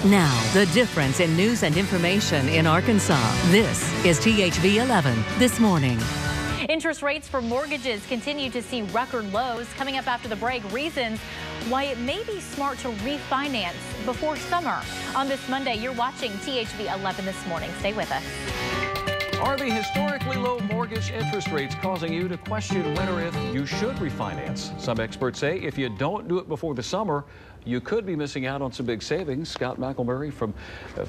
Now, the difference in news and information in Arkansas. This is THV11 This Morning. Interest rates for mortgages continue to see record lows. Coming up after the break, reasons why it may be smart to refinance before summer. On this Monday, you're watching THV11 This Morning. Stay with us. Are the historically low mortgage interest rates causing you to question when or if you should refinance? Some experts say if you don't do it before the summer, you could be missing out on some big savings. Scott McElmurry from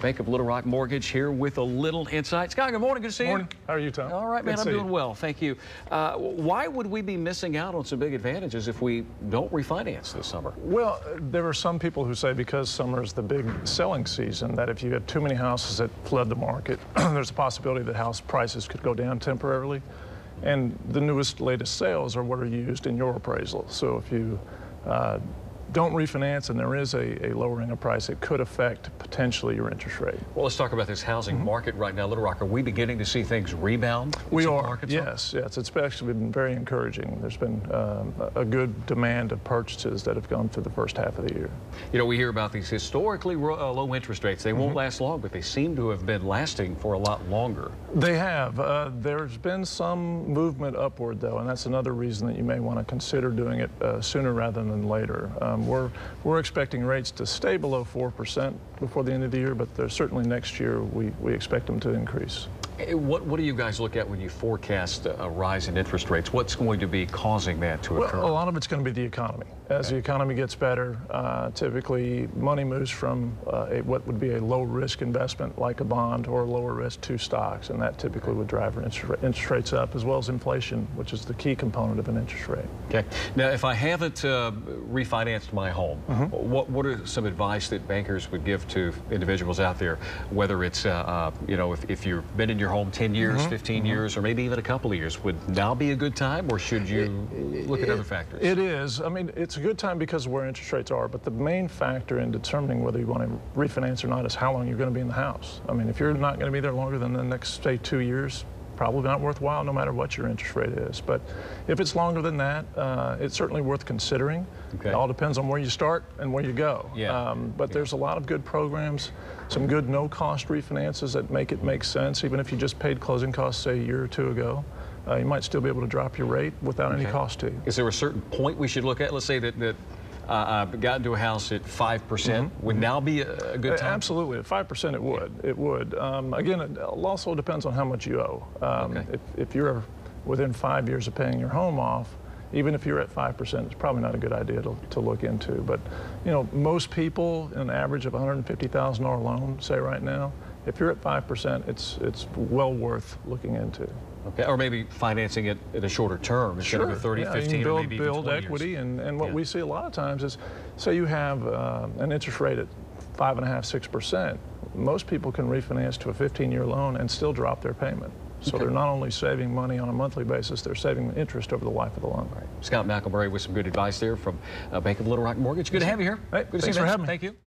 Bank of Little Rock Mortgage here with a little insight. Scott, good morning. Good to see you. Morning. How are you, Tom? All right, man. I'm doing well. Thank you. Why would we be missing out on some big advantages if we don't refinance this summer? Well, there are some people who say because summer is the big selling season that if you have too many houses that flood the market, there's a possibility that house prices could go down temporarily. And the latest sales are what are used in your appraisal. So if you don't refinance and there is a lowering of price, it could affect potentially your interest rate. Well, let's talk about this housing market right now. Little Rock, are we beginning to see things rebound? We are, yes. It's actually been very encouraging. There's been a good demand of purchases that have gone through the first half of the year. You know, we hear about these historically low interest rates. They won't last long, but they seem to have been lasting for a lot longer. They have. There's been some movement upward, though, and that's another reason that you may want to consider doing it sooner rather than later. We're expecting rates to stay below 4% before the end of the year, but there's certainly next year we expect them to increase. What do you guys look at when you forecast a rise in interest rates? What's going to be causing that to occur? Well, a lot of it's going to be the economy. As the economy gets better, typically money moves from what would be a low-risk investment like a bond or a lower risk to stocks, and that typically would drive interest rates up, as well as inflation, which is the key component of an interest rate. Okay. Now, if I haven't refinanced my home, what are some advice that bankers would give to individuals out there, whether it's, you know, if you've been in your home 10 years, 15 years, or maybe even a couple of years, would now be a good time, or should you look at other factors? It is. I mean, it's a good time because of where interest rates are, but the main factor in determining whether you want to refinance or not is how long you're going to be in the house. I mean, if you're not going to be there longer than the next, say, 2 years, probably not worthwhile no matter what your interest rate is. But if it's longer than that, it's certainly worth considering. Okay. It all depends on where you start and where you go. But there's a lot of good programs, some good no-cost refinances that make sense, even if you just paid closing costs, say, a year or two ago. You might still be able to drop your rate without any cost to you. Is there a certain point we should look at? Let's say that got into a house at 5%. Would now be a good time? Absolutely. At 5% it would. It would. Again, it also depends on how much you owe. If you're within 5 years of paying your home off, even if you're at 5%, it's probably not a good idea to look into. But, you know, most people, an average of $150,000 loan, say right now, if you're at 5%, it's well worth looking into. Okay. Or maybe financing it at a shorter term instead of a 30, 15, or maybe even 20 build equity, and what we see a lot of times is, say you have an interest rate at 5.5%, 6%. Most people can refinance to a 15-year loan and still drop their payment. So they're not only saving money on a monthly basis, they're saving interest over the life of the loan. Scott McElmurry with some good advice there from Bank of Little Rock Mortgage. Good to have you here. Hey, good to see you, man. Thanks for having me. Thank you.